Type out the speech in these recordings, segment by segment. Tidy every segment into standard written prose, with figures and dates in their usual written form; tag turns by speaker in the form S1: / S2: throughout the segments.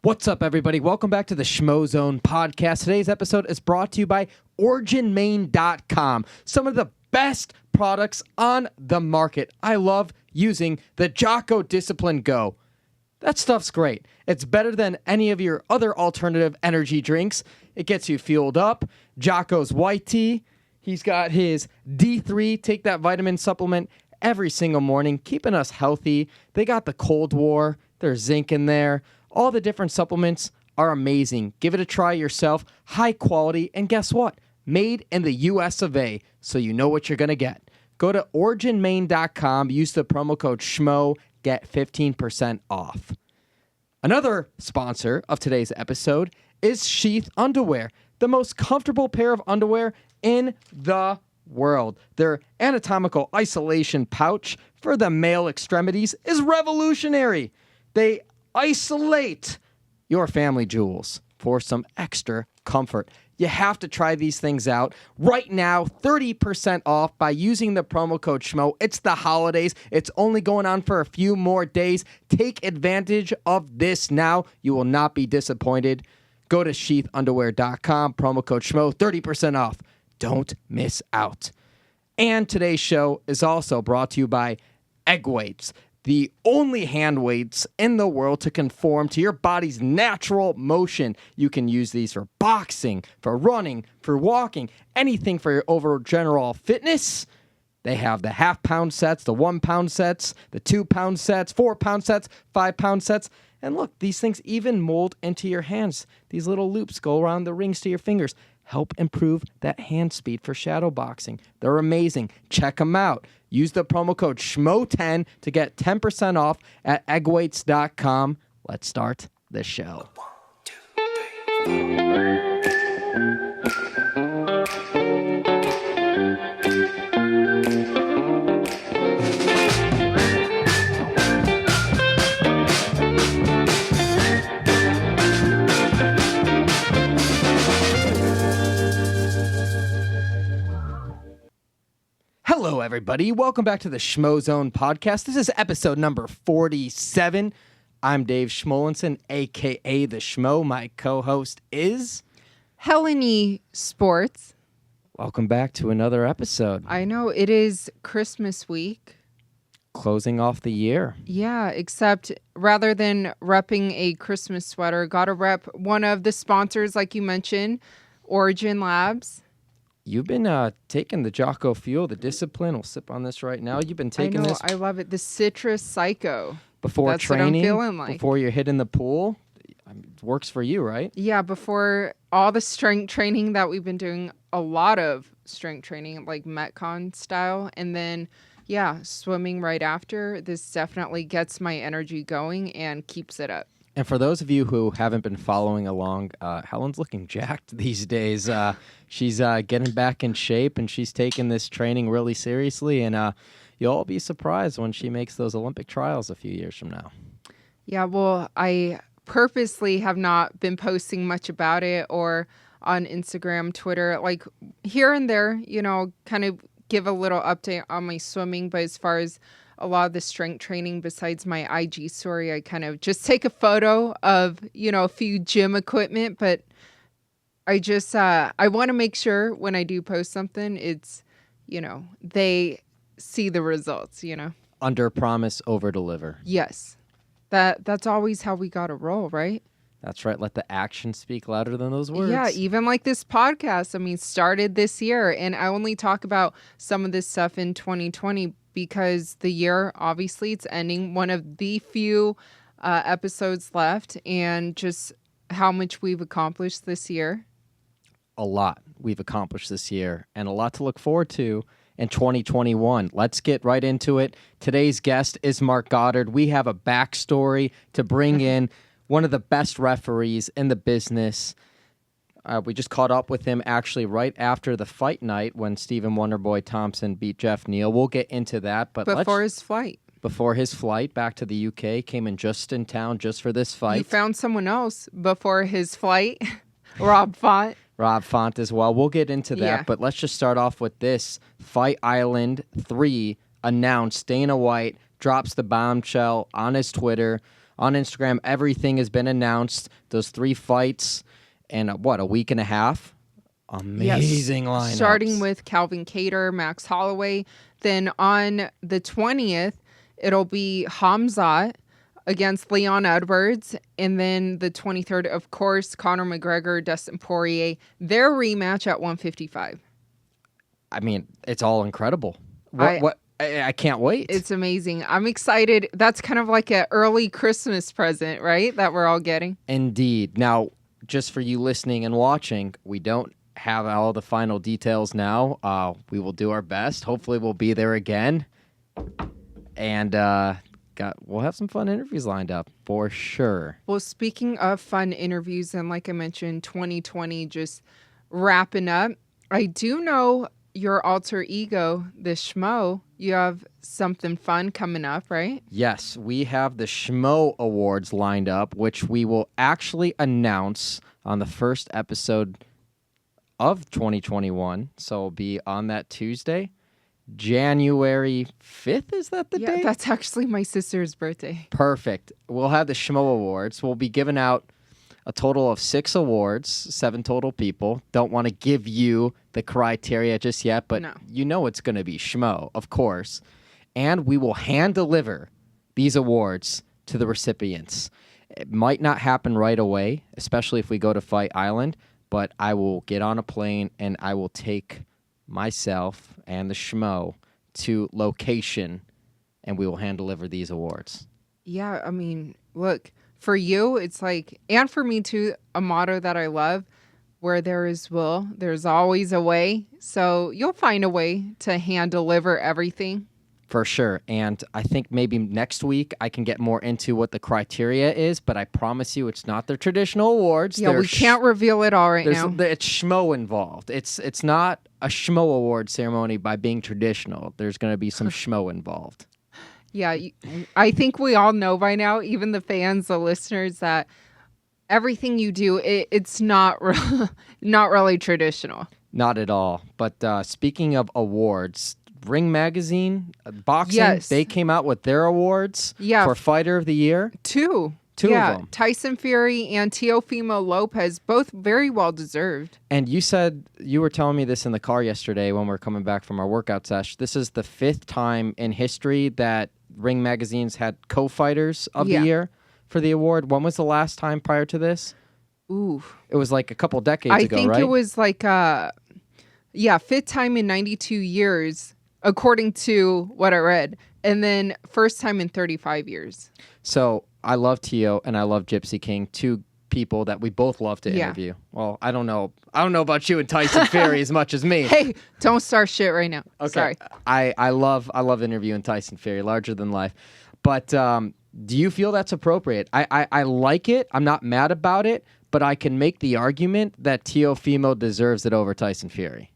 S1: What's up, everybody? Welcome back to the Schmozone podcast. Today's episode is brought to you by OriginMain.com. Some of the best products on the market. I love using the Jocko Discipline Go. That stuff's great. It's better than any of your other alternative energy drinks. It gets you fueled up. Jocko's white tea. He's got his D3. Take that vitamin supplement every single morning, keeping us healthy. They got the Cold War. There's zinc in there. All the different supplements are amazing. Give it a try yourself. High quality. And guess what? Made in the US of A. So you know what you're going to get. Go to OriginMain.com. Use the promo code SCHMO. Get 15% off. Another sponsor of today's episode is Sheath Underwear. The most comfortable pair of underwear in the world. Their anatomical isolation pouch for the male extremities is revolutionary. They isolate your family jewels for some extra comfort. You have to try these things out right now. 30% off by using the promo code SCHMO. It's the holidays. It's only going on for a few more days. Take advantage of this now. You will not be disappointed. Go to sheathunderwear.com, promo code SCHMO, 30% off. Don't miss out. And today's show is also brought to you by Egg Weights, the only hand weights in the world to conform to your body's natural motion. You can use these for boxing, for running, for walking, anything for your overall general fitness. They have the half-pound sets, the 1-pound sets, the 2-pound sets, 4-pound sets, 5-pound sets. And look, these things even mold into your hands. These little loops go around the rings to your fingers. Help improve that hand speed for shadow boxing. They're amazing. Check them out. Use the promo code SCHMO10 to get 10% off at eggweights.com. Let's start the show.
S2: 1, 2, 3.
S1: Hello, everybody. Welcome back to the Schmozone podcast. This is episode number 47. I'm Dave Schmulenson, a.k.a. The Schmo. My co-host is
S3: Helen Yee Sports.
S1: Welcome back to another episode.
S3: I know it is Christmas week.
S1: Closing off the year.
S3: Yeah, except rather than repping a Christmas sweater, gotta rep one of the sponsors, like you mentioned, Origin Labs.
S1: You've been taking the Jocko Fuel, the discipline. We'll sip on this right now. You've been taking this.
S3: I love it. The Citrus Psycho.
S1: Before
S3: That's
S1: training,
S3: what I'm feeling like.
S1: Before you're hitting the pool. It works for you, right?
S3: Yeah, before all the strength training that we've been doing, a lot of strength training, like Metcon style. And then, yeah, swimming right after. This definitely gets my energy going and keeps it up.
S1: And for those of you who haven't been following along, Helen's looking jacked these days. She's getting back in shape, and she's taking this training really seriously. And you'll all be surprised when she makes those Olympic trials a few years from now.
S3: Yeah, well, I purposely have not been posting much about it or on Instagram, Twitter, like here and there, kind of give a little update on my swimming. But as far as a lot of the strength training besides my IG story, I kind of just take a photo of, a few gym equipment. But I just, I want to make sure when I do post something, it's, they see the results,
S1: Under promise, over deliver.
S3: Yes. That's always how we got to roll, right?
S1: That's right. Let the action speak louder than those words.
S3: Yeah, even like this podcast, started this year. And I only talk about some of this stuff in 2020 because the year, obviously, it's ending. One of the few episodes left, and just how much we've accomplished this year.
S1: A lot we've accomplished this year, and a lot to look forward to in 2021. Let's get right into it. Today's guest is Marc Goddard. We have a backstory to bring in one of the best referees in the business. We just caught up with him actually right after the fight night when Stephen Wonderboy Thompson beat Geoff Neal. We'll get into that. But
S3: before his flight.
S1: Before his flight back to the UK, came in town just for this fight.
S3: You found someone else before his flight, Rob Font.
S1: Rob Font as well. We'll get into that,
S3: Yeah.
S1: But let's just start off with this. Fight Island 3 announced. Dana White drops the bombshell on his Twitter on Instagram. Everything has been announced. Those 3 fights in, a week and a half? Amazing lineups.
S3: Starting with Calvin Kattar, Max Holloway. Then on the 20th, it'll be Hamzat against Leon Edwards. And then the 23rd, of course, Conor McGregor, Dustin Poirier. Their rematch at 155.
S1: I mean, it's all incredible. I can't wait.
S3: It's amazing. I'm excited. That's kind of like an early Christmas present, right? That we're all getting.
S1: Indeed. Now, just for you listening and watching, we don't have all the final details now. We will do our best. Hopefully we'll be there again. And we'll have some fun interviews lined up for sure.
S3: Well, speaking of fun interviews, and like I mentioned, 2020 just wrapping up. I do know your alter ego, the Schmo, you have something fun coming up, right?
S1: Yes, we have the Schmo Awards lined up, which we will actually announce on the first episode of 2021. So it'll be on that Tuesday, January 5th. Is that the date?
S3: Yeah, that's actually my sister's birthday.
S1: Perfect. We'll have the Schmo Awards. We'll be giving out a total of 6 awards, 7 total people. Don't want to give you the criteria just yet, but you know it's going to be Schmo, of course. And we will hand deliver these awards to the recipients. It might not happen right away, especially if we go to Fight Island, but I will get on a plane and I will take myself and the Schmo to location, and we will hand deliver these awards.
S3: Yeah, I mean, look, for you, it's like, and for me too, a motto that I love, where there is will, there's always a way. So you'll find a way to hand deliver everything.
S1: For sure. And I think maybe next week I can get more into what the criteria is, but I promise you it's not the traditional awards.
S3: Yeah, we can't reveal it all right now.
S1: It's Schmo involved. It's not a Schmo award ceremony by being traditional. There's going to be some Schmo involved.
S3: Yeah, I think we all know by now, even the fans, the listeners, that everything you do, it's not not really traditional.
S1: Not at all. But speaking of awards, Ring Magazine, boxing,
S3: yes,
S1: they came out with their awards for Fighter of the Year.
S3: Two
S1: of them.
S3: Tyson Fury and Teofimo Lopez, both very well deserved.
S1: And you were telling me this in the car yesterday when we were coming back from our workout sesh. This is the 5th time in history that Ring Magazine's had co-fighters of the year for the award. When was the last time prior to this?
S3: Ooh.
S1: It was like a couple decades ago, right?
S3: I think it was like, 5th time in 92 years, according to what I read. And then first time in 35 years. So
S1: I love Tio and I love Gypsy King, 2 people that we both love to interview. Well, I don't know about you and Tyson Fury as much as me.
S3: Hey, don't start shit right now. Okay. Sorry.
S1: I love interviewing Tyson Fury, larger than life. But do you feel that's appropriate? I like it. I'm not mad about it, but I can make the argument that Teofimo deserves it over Tyson Fury.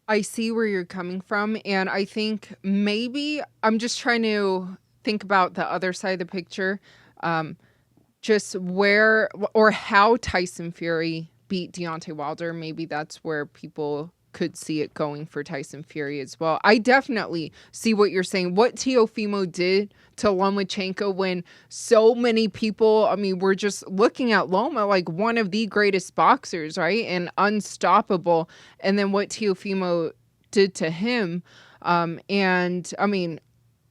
S3: I see where you're coming from, and I think maybe I'm just trying to think about the other side of the picture, just where or how Tyson Fury beat Deontay Wilder. Maybe that's where people could see it going for Tyson Fury as well. I definitely see what you're saying. What Teofimo did to Lomachenko when so many people, I mean, we're just looking at Loma like one of the greatest boxers, right? And unstoppable. And then what Teofimo did to him. And I mean,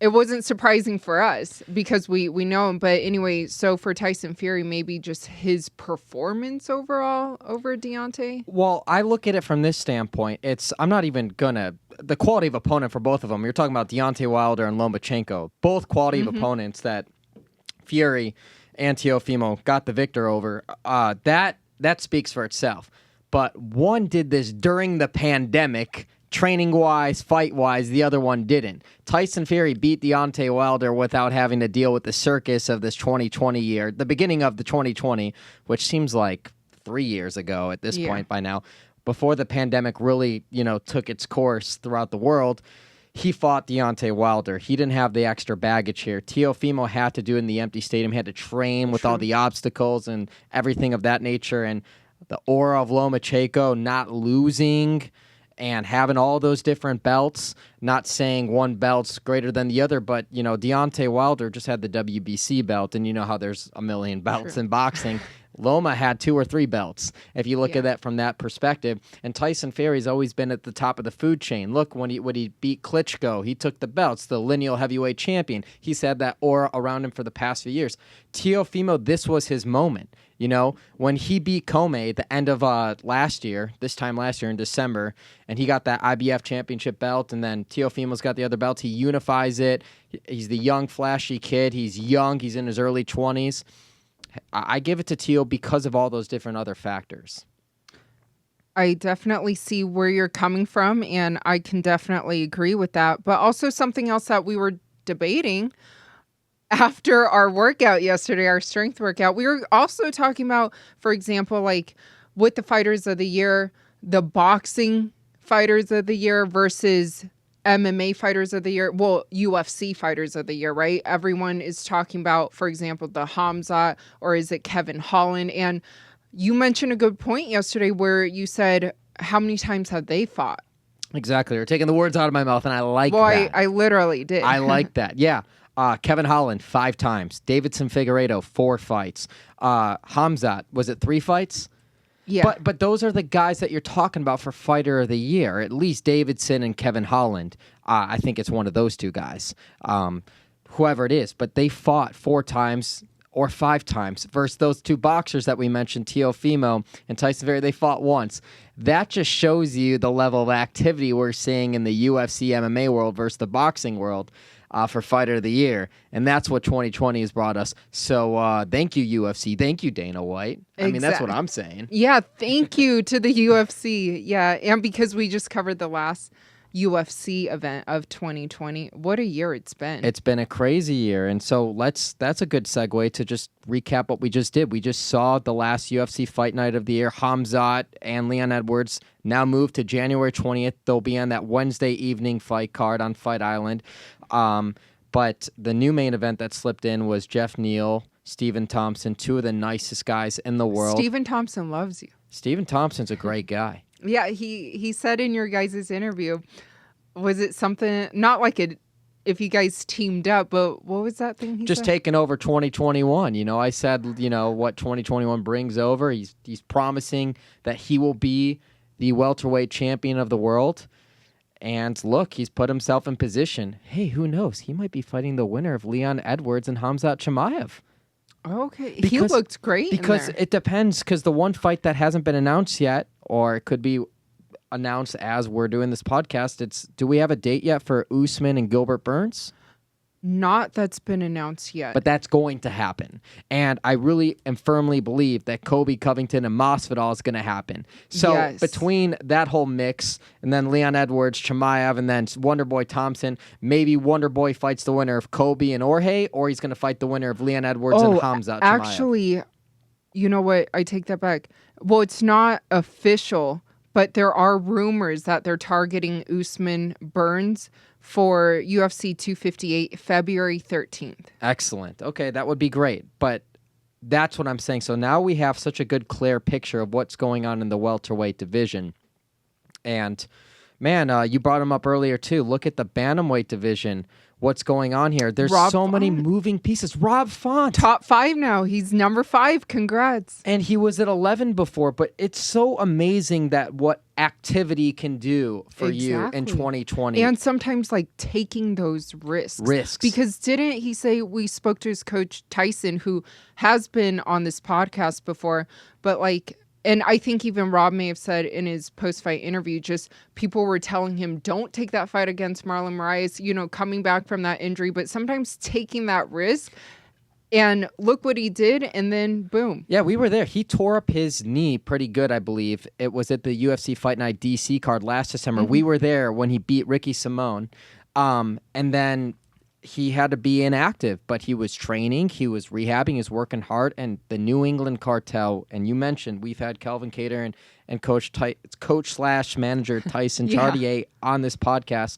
S3: it wasn't surprising for us because we know him. But anyway, so for Tyson Fury, maybe just his performance overall over Deontay?
S1: Well, I look at it from this standpoint. I'm not even going to... The quality of opponent for both of them. You're talking about Deontay Wilder and Lomachenko. Both quality of opponents that Fury and Teofimo got the victor over. That speaks for itself. But one did this during the pandemic, training-wise, fight-wise. The other one didn't. Tyson Fury beat Deontay Wilder without having to deal with the circus of this 2020 year, the beginning of the 2020, which seems like 3 years ago at this point by now. Before the pandemic really, took its course throughout the world, he fought Deontay Wilder. He didn't have the extra baggage here. Teofimo had to do it in the empty stadium. He had to train with all the obstacles and everything of that nature. And the aura of Lomachenko not losing And having all those different belts, not saying one belt's greater than the other, but, Deontay Wilder just had the WBC belt, and you know how there's a million belts in boxing. Loma had 2 or 3 belts, if you look at that from that perspective. And Tyson Fury's always been at the top of the food chain. Look, when he beat Klitschko, he took the belts, the lineal heavyweight champion. He's had that aura around him for the past few years. Teofimo, this was his moment. When he beat Comey at the end of this time last year in December, and he got that IBF championship belt, and then Teofimo's got the other belts. He unifies it. He's the young, flashy kid. He's young. He's in his early 20s. I give it to Teo because of all those different other factors.
S3: I definitely see where you're coming from, and I can definitely agree with that. But also something else that we were debating after our workout yesterday, our strength workout, we were also talking about, for example, like with the fighters of the year, the boxing fighters of the year versus MMA fighters of the year, well, UFC fighters of the year, right? Everyone is talking about, for example, the Hamzat, or is it Kevin Holland? And you mentioned a good point yesterday where you said, how many times have they fought?
S1: Exactly. You're taking the words out of my mouth, and I like that.
S3: Well, I literally did.
S1: I like that. Yeah. Kevin Holland, 5 times. Davidson Figueiredo, 4 fights. Hamzat, was it 3 fights?
S3: Yeah.
S1: But those are the guys that you're talking about for Fighter of the Year. At least Davidson and Kevin Holland. I think it's one of those 2 guys. Whoever it is. But they fought 4 times or 5 times versus those 2 boxers that we mentioned, Teofimo and Tyson Fury. They fought once. That just shows you the level of activity we're seeing in the UFC MMA world versus the boxing world. For Fighter of the Year, and that's what 2020 has brought us. So thank you, UFC. Thank you, Dana White. I mean, that's what I'm saying.
S3: Yeah, thank you to the UFC. Yeah, and because we just covered the last UFC event of 2020. What a year it's been.
S1: It's been a crazy year, and so that's a good segue to just recap what we just did. We just saw the last UFC Fight Night of the year. Hamzat and Leon Edwards now moved to January 20th. They'll be on that Wednesday evening fight card on Fight Island. But the new main event that slipped in was Geoff Neal, Stephen Thompson, 2 of the nicest guys in the world.
S3: Stephen Thompson loves you.
S1: Stephen Thompson's a great guy.
S3: Yeah, he said in your guys' interview, was it something, not like it, if you guys teamed up, but what was that thing he
S1: just
S3: said?
S1: Taking over 2021. I said, what 2021 brings over. He's promising that he will be the welterweight champion of the world. And look, he's put himself in position. Hey, who knows? He might be fighting the winner of Leon Edwards and Hamzat Chimaev.
S3: Okay, he looked great
S1: because
S3: in there.
S1: It depends, because the one fight that hasn't been announced yet, or it could be announced as we're doing this podcast, do we have a date yet for Usman and Gilbert Burns?
S3: Not that's been announced yet.
S1: But that's going to happen. And I really and firmly believe that Kobe Covington and Masvidal is going to happen. So between that whole mix, and then Leon Edwards, Chimaev, and then Wonderboy Thompson, maybe Wonderboy fights the winner of Kobe and Jorge, or he's going to fight the winner of Leon Edwards and Hamzat Chimaev.
S3: Actually, you know what? I take that back. Well, it's not official, but there are rumors that they're targeting Usman Burns for UFC 258 February 13th.
S1: Excellent. Okay, that would be great. But that's what I'm saying. So now we have such a good, clear picture of what's going on in the welterweight division. And, man, you brought him up earlier, too. Look at the bantamweight division. What's going on here? There's so many moving pieces. Rob Font.
S3: Top 5 now. He's number 5. Congrats.
S1: And he was at 11 before, but it's so amazing that what activity can do for you in 2020.
S3: And sometimes like taking those risks. Because didn't he say, we spoke to his coach Tyson, who has been on this podcast before, but like, and I think even Rob may have said in his post-fight interview, just people were telling him, don't take that fight against Marlon Moraes, coming back from that injury, but sometimes taking that risk. And look what he did, and then boom.
S1: Yeah, we were there. He tore up his knee pretty good, I believe. It was at the UFC Fight Night DC card last December. Mm-hmm. We were there when he beat Ricky Simone. And then he had to be inactive, but he was training, he was rehabbing, he was working hard, and the New England cartel, and you mentioned we've had Calvin Cater and coach/manager Tyson Chartier on this podcast,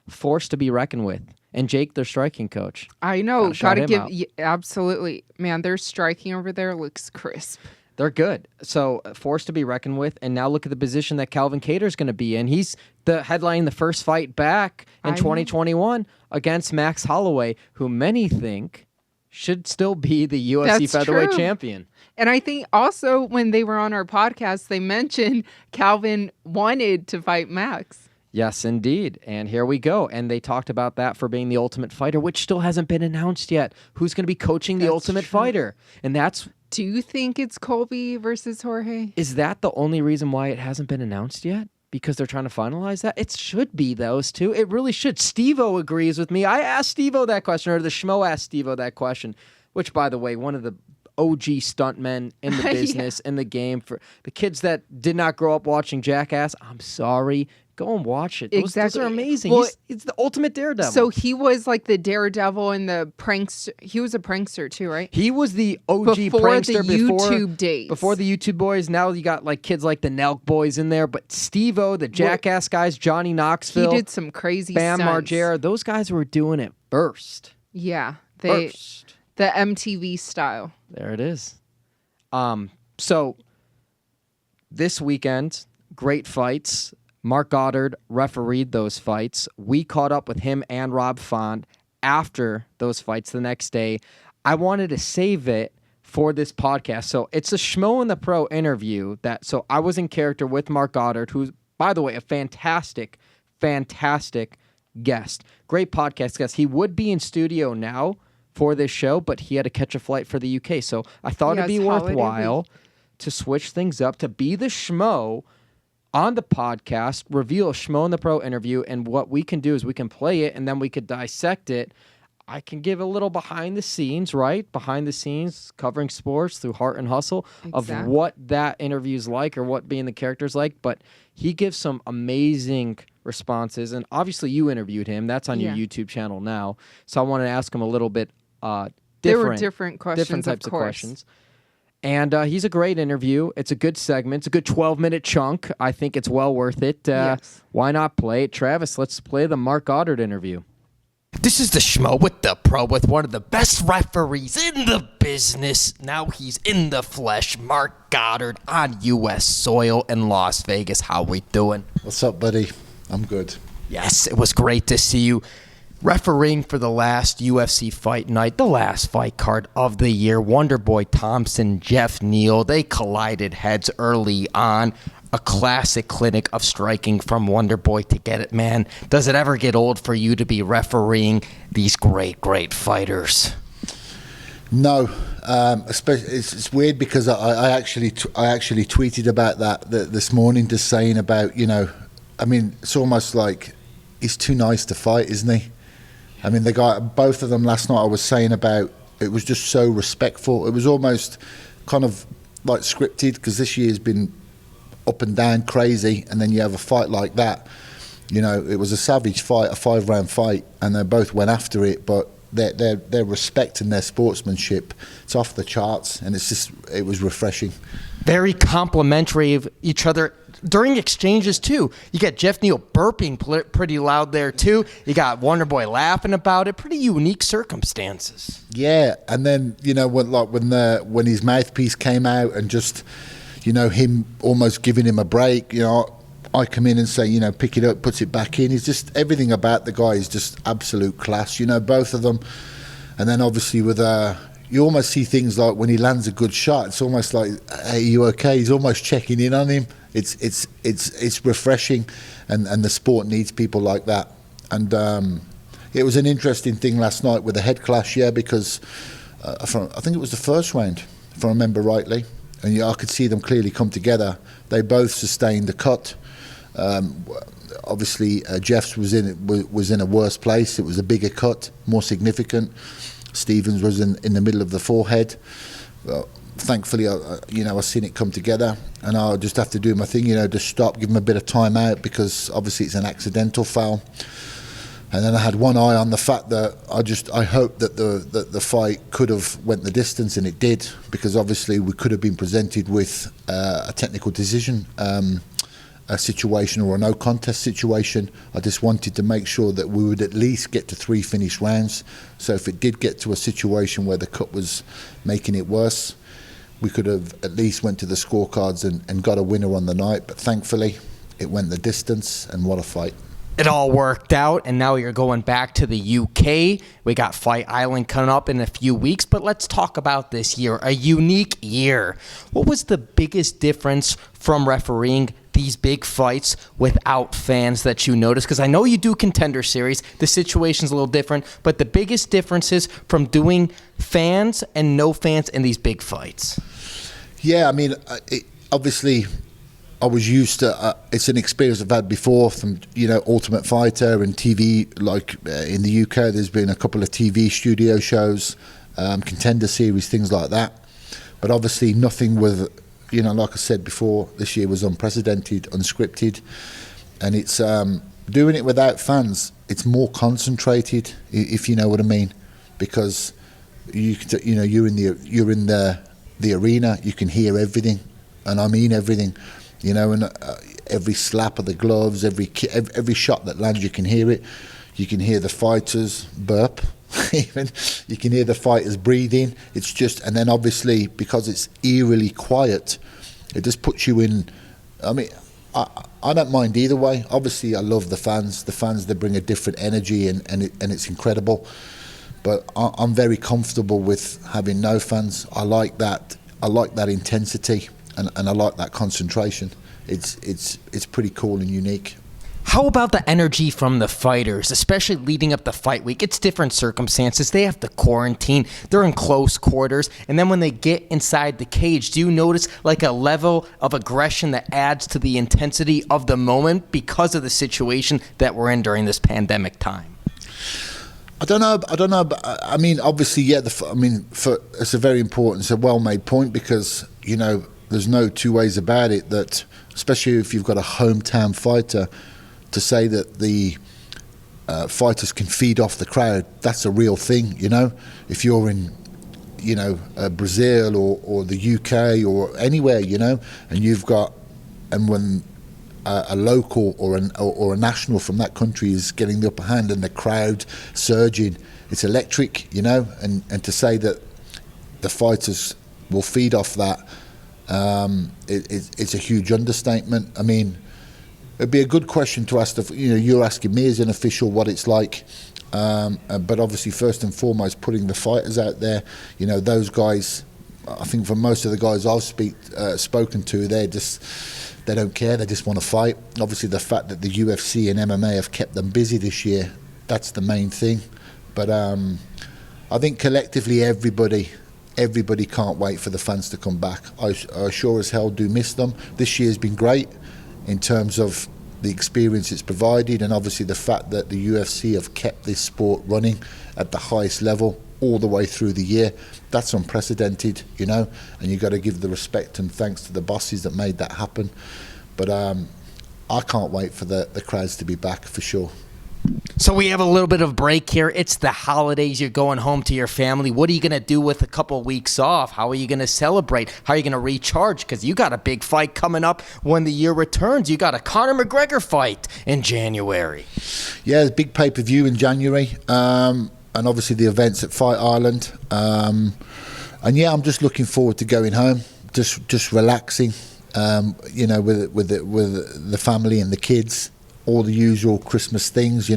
S1: forced to be reckoned with. And Jake, their striking coach.
S3: I know, gotta give, absolutely. Man, their striking over there looks crisp.
S1: They're good. So forced to be reckoned with. And now look at the position that Calvin Kattar's going to be in. He's the headlining the first fight back in 2021 against Max Holloway, who many think should still be the UFC
S3: That's
S1: featherweight
S3: true.
S1: champion.
S3: And I think also when they were on our podcast, they mentioned Calvin wanted to fight Max.
S1: Yes, indeed. And here we go. And they talked about that for being the Ultimate Fighter, which still hasn't been announced yet. Who's going to be coaching the Ultimate Fighter? And that's...
S3: Do you think it's Colby versus Jorge?
S1: Is that the only reason why it hasn't been announced yet? Because they're trying to finalize that? It should be those two. It really should. Steve-O agrees with me. I asked Steve-O that question, or the Schmo asked Steve-O that question, which, by the way, one of the OG stuntmen in the business, in the game. For the kids that did not grow up watching Jackass, I'm sorry. Go and watch it. Those are amazing.
S3: Well,
S1: he's the ultimate daredevil.
S3: So he was like the daredevil and the prankster. He was a prankster too, right?
S1: He was the OG
S3: before
S1: prankster
S3: the YouTube days.
S1: Before the YouTube boys. Now you got like kids like the Nelk boys in there. But Steve-O, the Jackass guys, Johnny Knoxville.
S3: He did some crazy
S1: Bam
S3: stunts.
S1: Margera. Those guys were doing it first.
S3: Yeah.
S1: First.
S3: The MTV style.
S1: There it is. So this weekend, great fights. Marc Goddard refereed those fights. We caught up with him and Rob Font after those fights the next day. I wanted to save it for this podcast. So it's a Schmo The Pro interview so I was in character with Marc Goddard, who's, by the way, a fantastic guest. Great podcast guest. He would be in studio now for this show, but he had to catch a flight for the UK. So I thought it'd be worthwhile to switch things up, to be the Schmo on the podcast, reveal a Schmo The Pro interview, and what we can do is we can play it, and then we could dissect it. I can give a little behind the scenes, right? Behind the scenes, covering sports through Heart and Hustle of what that interview's like or what being the character's like. But he gives some amazing responses, and obviously you interviewed him. That's on your YouTube channel now. So I wanted to ask him a little bit
S3: There were different questions,
S1: different types
S3: of
S1: of questions. And he's a great interview. It's a good segment. It's a good 12-minute chunk. I think it's well worth it.
S3: Yes.
S1: Why not play it? Travis, let's play the Marc Goddard interview. This is the Schmo with the Pro with one of the best referees in the business. Now he's in the flesh. Marc Goddard on U.S. soil in Las Vegas. How we doing?
S4: What's up, buddy? I'm good.
S1: Yes, it was great to see you refereeing for the last UFC Fight Night, the last fight card of the year. Wonderboy Thompson, Geoff Neal, they collided heads early on. A classic clinic of striking from Wonderboy to get it, man. Does it ever get old for you to be refereeing these great fighters?
S4: No, especially it's weird because I actually tweeted about that this morning, just saying about, I mean, it's almost like he's too nice to fight, isn't he? I mean, both of them last night I was saying about, it was just so respectful. It was almost kind of like scripted, because this year's been up and down crazy, and then you have a fight like that. It was a savage fight, a 5-round fight, and they both went after it, but their respect and their sportsmanship, it's off the charts, and it was refreshing. Very complimentary of each other during exchanges too. You got Geoff Neal burping pretty loud there too. You got Wonderboy laughing about it. Pretty unique circumstances. Yeah, and then when his mouthpiece came out and just him almost giving him a break. I come in and say, pick it up, puts it back in. He's just, everything about the guy is just absolute class. Both of them. And then obviously with you almost see things like when he lands a good shot, it's almost like, hey, you okay? He's almost checking in on him. It's refreshing, and the sport needs people like that. And it was an interesting thing last night with the head clash, because I think it was the first round, if I remember rightly, and I could see them clearly come together. They both sustained the cut. Obviously, Jeff's was in a worse place. It was a bigger cut, more significant. Stevens was in the middle of the forehead. Thankfully, I seen it come together, and I'll just have to do my thing, just stop, give him a bit of time out, because obviously it's an accidental foul. And then I had one eye on the fact that I hoped that the fight could have went the distance, and it did, because obviously we could have been presented with a technical decision, a situation, or a no contest situation. I just wanted to make sure that we would at least get to 3 finished rounds. So if it did get to a situation where the cut was making it worse, we could have at least went to the scorecards and got a winner on the night. But thankfully, it went the distance, and what a fight.
S1: It all worked out, and now you're going back to the UK. We got Fight Island coming up in a few weeks, but let's talk about this year, a unique year. What was the biggest difference from refereeing these big fights without fans that you noticed? Because I know you do Contender Series. The situation's a little different, but the biggest differences from doing fans and no fans in these big fights.
S4: Yeah, I mean, obviously, I was used to. It's an experience I've had before from Ultimate Fighter and TV. Like in the UK, there's been a couple of TV studio shows, Contender Series, things like that. But obviously, nothing with. Like I said before, this year was unprecedented, unscripted, and it's doing it without fans. It's more concentrated, if you know what I mean, because you're in the arena, you can hear everything, and I mean everything, and every slap of the gloves, every shot that lands, you can hear it. You can hear the fighters burp. Even you can hear the fighters breathing. It's just, and then obviously because it's eerily quiet, it just puts you in. I mean, I don't mind either way. Obviously, I love the fans. The fans, they bring a different energy, and it's incredible. But I'm very comfortable with having no fans. I like that. I like that intensity, and I like that concentration. It's pretty cool and unique.
S1: How about the energy from the fighters, especially leading up to fight week? It's different circumstances. They have to quarantine. They're in close quarters. And then when they get inside the cage, do you notice like a level of aggression that adds to the intensity of the moment because of the situation that we're in during this pandemic time?
S4: I don't know. But I mean, obviously, yeah. It's a very important, it's a well-made point because there's no two ways about it. That especially if you've got a hometown fighter, to say that the fighters can feed off the crowd, that's a real thing. If you're in, Brazil or the UK or anywhere, and you've got, and when a local or a national from that country is getting the upper hand and the crowd surging, it's electric, and to say that the fighters will feed off that, it's a huge understatement. I mean, it'd be a good question to ask. You're asking me as an official what it's like, but obviously first and foremost putting the fighters out there. Those guys. I think for most of the guys I've spoken to, they don't care. They just want to fight. Obviously, the fact that the UFC and MMA have kept them busy this year, that's the main thing. But I think collectively, everybody can't wait for the fans to come back. I sure as hell do miss them. This year's been great in terms of the experience it's provided, and obviously the fact that the UFC have kept this sport running at the highest level all the way through the year. That's unprecedented, and you've got to give the respect and thanks to the bosses that made that happen. But I can't wait for the crowds to be back for sure.
S1: So we have a little bit of break here. It's the holidays. You're going home to your family. What are you going to do with a couple of weeks off? How are you going to celebrate? How are you going to recharge? Because you got a big fight coming up when the year returns. You got a Conor McGregor fight in January.
S4: Yeah, there's a big pay-per-view in January. And obviously the events at Fight Island. And yeah, I'm just looking forward to going home, just relaxing, with the family and the kids. All the usual Christmas things,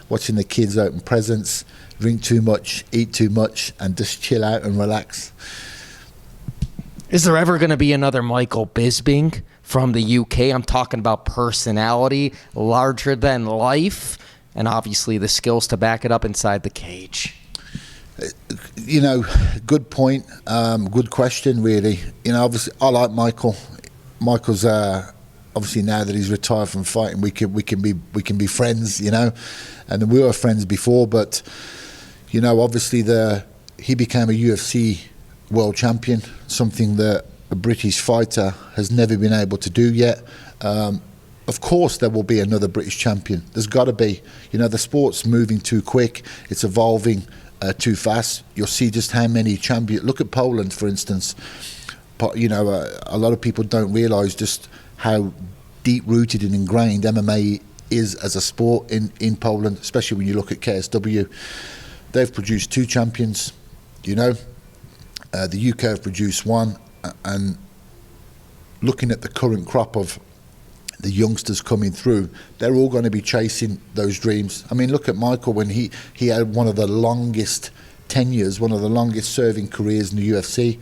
S4: watching the kids open presents, drink too much, eat too much, and just chill out and relax.
S1: Is there ever going to be another Michael Bisping from the UK? I'm talking about personality, larger than life, and obviously the skills to back it up inside the cage.
S4: Good point. Good question, really. Obviously, I like Michael. Michael's obviously now that he's retired from fighting, we can be friends, and we were friends before. But obviously he became a UFC world champion, something that a British fighter has never been able to do yet. Of course, there will be another British champion. There's got to be. The sport's moving too quick. It's evolving too fast. You'll see just how many champions. Look at Poland, for instance. A lot of people don't realise just how deep-rooted and ingrained MMA is as a sport in Poland, especially when you look at KSW. They've produced 2 champions, the UK have produced 1, and looking at the current crop of the youngsters coming through, they're all going to be chasing those dreams. I mean, look at Michael when he had one of the longest tenures, one of the longest serving careers in the UFC.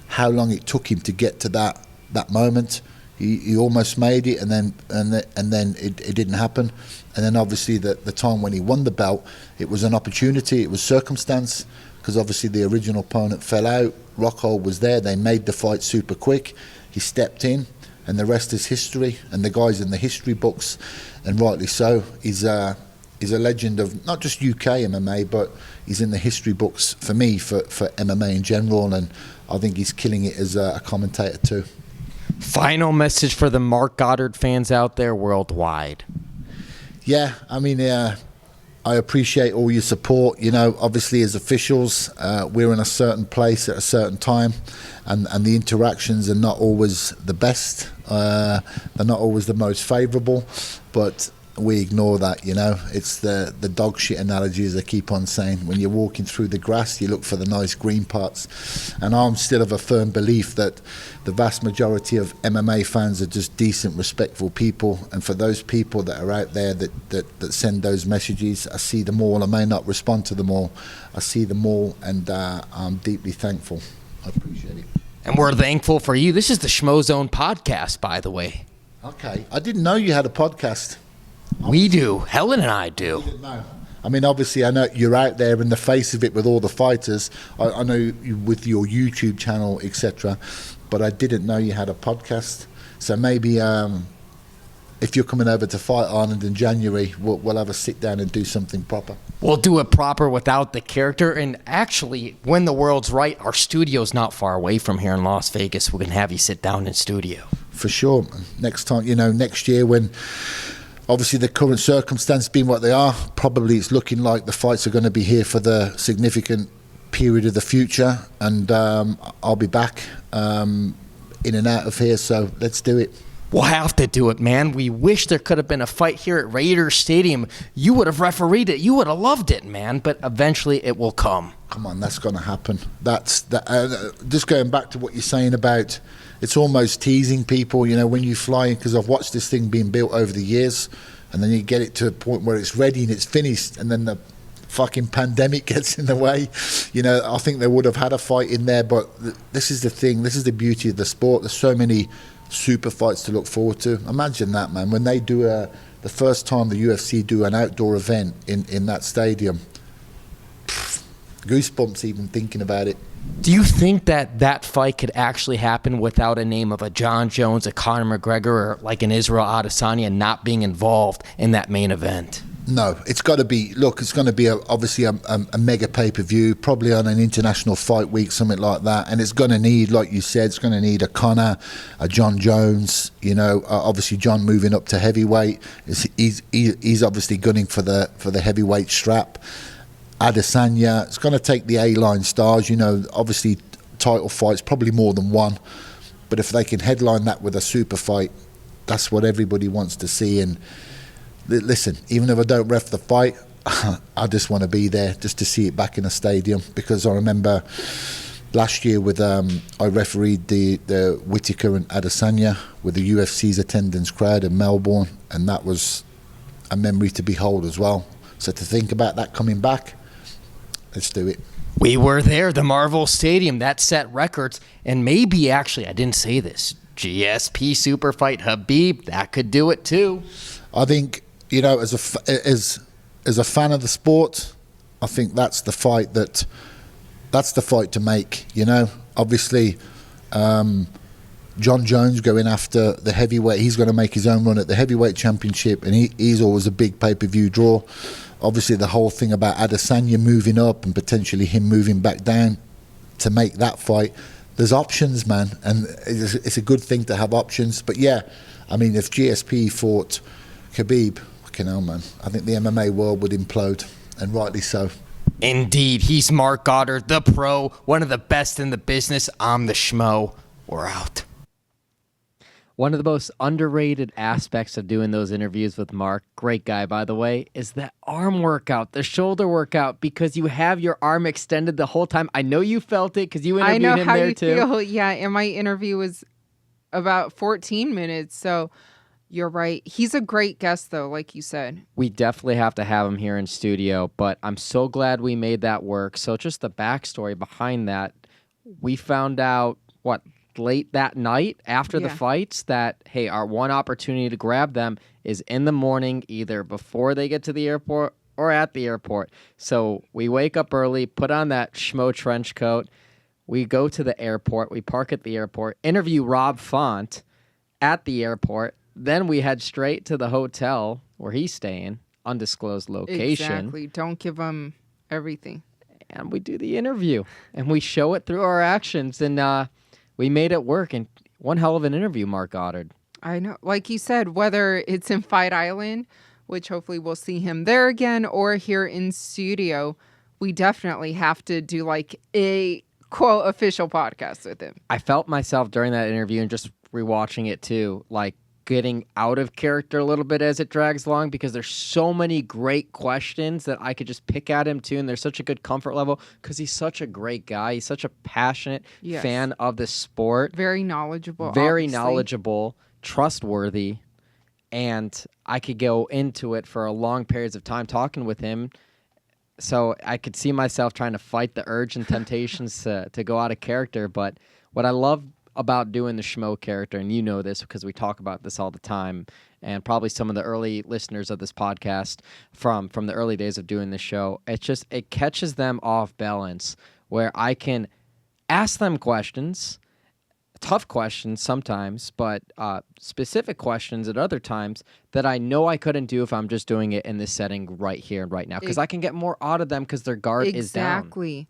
S4: How long it took him to get to that moment. He almost made it, and then it didn't happen. And then obviously the time when he won the belt, it was an opportunity, it was circumstance, because obviously the original opponent fell out. Rockhold was there. They made the fight super quick. He stepped in, and the rest is history. And the guy's in the history books, and rightly so. He's a legend of not just UK MMA, but he's in the history books for me for MMA in general. And I think he's killing it as a commentator too.
S1: Final message for the Marc Goddard fans out there worldwide.
S4: Yeah, I mean, I appreciate all your support. You know, obviously as officials, we're in a certain place at a certain time, and the interactions are not always the best. They're not always the most favourable, but we ignore that, you know. It's the dog shit analogy, as I keep on saying. When you're walking through the grass, you look for the nice green parts. And I'm still of a firm belief that the vast majority of MMA fans are just decent, respectful people. And for those people that are out there that send those messages, I see them all. I may not respond to them all. I see them all, and I'm deeply thankful. I appreciate it.
S1: And we're thankful for you. This is the Schmozone podcast, by the way.
S4: Okay. I didn't know you had a podcast.
S1: We do. Helen and I do.
S4: No. I mean, obviously, I know you're out there in the face of it with all the fighters. I know you with your YouTube channel, etc. But I didn't know you had a podcast. So maybe if you're coming over to Fight Island in January, we'll have a sit down and do something proper.
S1: We'll do it proper without the character. And actually, when the world's right, our studio's not far away from here in Las Vegas. We can have you sit down in studio.
S4: For sure. Next time, you know, next year when... Obviously, the current circumstances being what they are, probably it's looking like the fights are going to be here for the significant period of the future, and I'll be back in and out of here, so let's do it.
S1: We'll have to do it, man. We wish there could have been a fight here at Raiders Stadium. You would have refereed it. You would have loved it, man, but eventually it will come.
S4: Come on, that's going to happen. Just going back to what you're saying about... It's almost teasing people, you know, when you fly in, because I've watched this thing being built over the years, and then you get it to a point where it's ready and it's finished, and then the fucking pandemic gets in the way. You know, I think they would have had a fight in there, but this is the thing. This is the beauty of the sport. There's so many super fights to look forward to. Imagine that, man. When they do the first time the UFC do an outdoor event in that stadium, goosebumps even thinking about it.
S1: Do you think that fight could actually happen without a name of a John Jones, a Conor McGregor, or like an Israel Adesanya not being involved in that main event?
S4: No, it's got to be. Look, it's going to be obviously a mega pay-per-view, probably on an international fight week, something like that. And it's going to need, like you said, it's going to need a Conor, a John Jones. You know, obviously John moving up to heavyweight. He's obviously gunning for the heavyweight strap. Adesanya, it's going to take the A-line stars, you know, obviously title fights, probably more than one. But if they can headline that with a super fight, that's what everybody wants to see. And listen, even if I don't ref the fight, I just want to be there just to see it back in a stadium. Because I remember last year with I refereed the Whittaker and Adesanya with the UFC's attendance crowd in Melbourne, and that was a memory to behold as well. So to think about that coming back, let's do it.
S1: We were there, the Marvel Stadium. That set records. And maybe, actually, I didn't say this, GSP super fight Khabib, that could do it too.
S4: I think, you know, as a fan of the sport, I think that's the fight to make, you know. Obviously, John Jones going after the heavyweight, he's going to make his own run at the heavyweight championship, and he's always a big pay-per-view draw. Obviously, the whole thing about Adesanya moving up and potentially him moving back down to make that fight, there's options, man, and it's a good thing to have options. But yeah, I mean, if GSP fought Khabib, fucking hell, man, I think the MMA world would implode, and rightly so.
S1: Indeed, he's Marc Goddard, the pro, one of the best in the business. I'm the Schmo. We're out. One of the most underrated aspects of doing those interviews with Mark, great guy, by the way, is the arm workout, the shoulder workout, because you have your arm extended the whole time. I know you felt it because you
S3: I
S1: interviewed
S3: know
S1: him
S3: how
S1: there
S3: you
S1: too.
S3: feel. Yeah, and my interview was about 14 minutes. So you're right. He's a great guest, though, like you said.
S1: We definitely have to have him here in studio, but I'm so glad we made that work. So just the backstory behind that, we found out, late that night after the
S3: Yeah.
S1: fights that, hey, our one opportunity to grab them is in the morning, either before they get to the airport or at the airport. So we wake up early, put on that Schmo trench coat. We go to the airport. We park at the airport, interview Rob Font at the airport. Then we head straight to the hotel where he's staying, undisclosed location.
S3: Exactly. Don't give him everything.
S1: And we do the interview. And we show it through our actions. And we made it work. And one hell of an interview, Marc Goddard.
S3: I know. Like you said, whether it's in Fight Island, which hopefully we'll see him there again, or here in studio, we definitely have to do like a quote official podcast with him.
S1: I felt myself during that interview and just rewatching it too, like getting out of character a little bit as it drags along, because there's so many great questions that I could just pick at him too, and there's such a good comfort level because he's such a great guy. He's such a passionate
S3: Yes.
S1: fan of the sport.
S3: Very knowledgeable.
S1: Very
S3: obviously.
S1: knowledgeable, trustworthy, and I could go into it for a long periods of time talking with him. So I could see myself trying to fight the urge and temptations to go out of character. But what I love about doing the Schmo character, and you know this because we talk about this all the time, and probably some of the early listeners of this podcast from the early days of doing this show, it catches them off balance where I can ask them questions, tough questions sometimes, but specific questions at other times that I know I couldn't do if I'm just doing it in this setting right here and right now, because I can get more out of them because their guard is down.
S3: Exactly.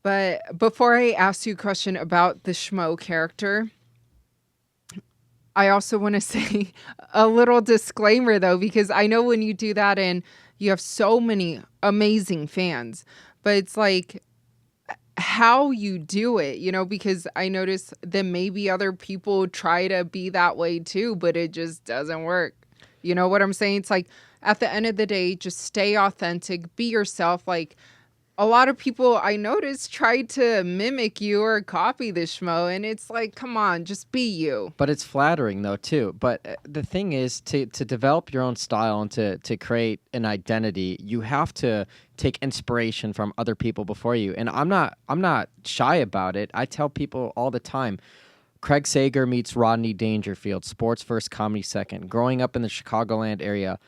S3: But before I ask you a question about the Schmo character, I also want to say a little disclaimer, though, because I know when you do that and you have so many amazing fans, but it's like how you do it, because I notice that maybe other people try to be that way too, but it just doesn't work. You know what I'm saying? It's like at the end of the day, just stay authentic, be yourself. Like a lot of people I noticed tried to mimic you or copy the Schmo, and it's like, come on, just be you.
S1: But it's flattering though too. But the thing is, to develop your own style and to create an identity, you have to take inspiration from other people before you. And I'm not shy about it. I tell people all the time, Craig Sager meets Rodney Dangerfield, sports first, comedy second. Growing up in the Chicagoland area,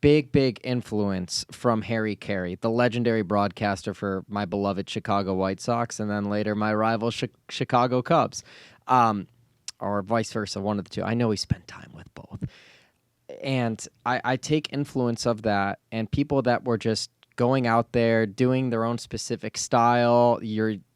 S1: big influence from Harry Carey, the legendary broadcaster for my beloved Chicago White Sox, and then later my rival Chicago Cubs, or vice versa, one of the two. I know he spent time with both. And I take influence of that, and people that were just going out there, doing their own specific style,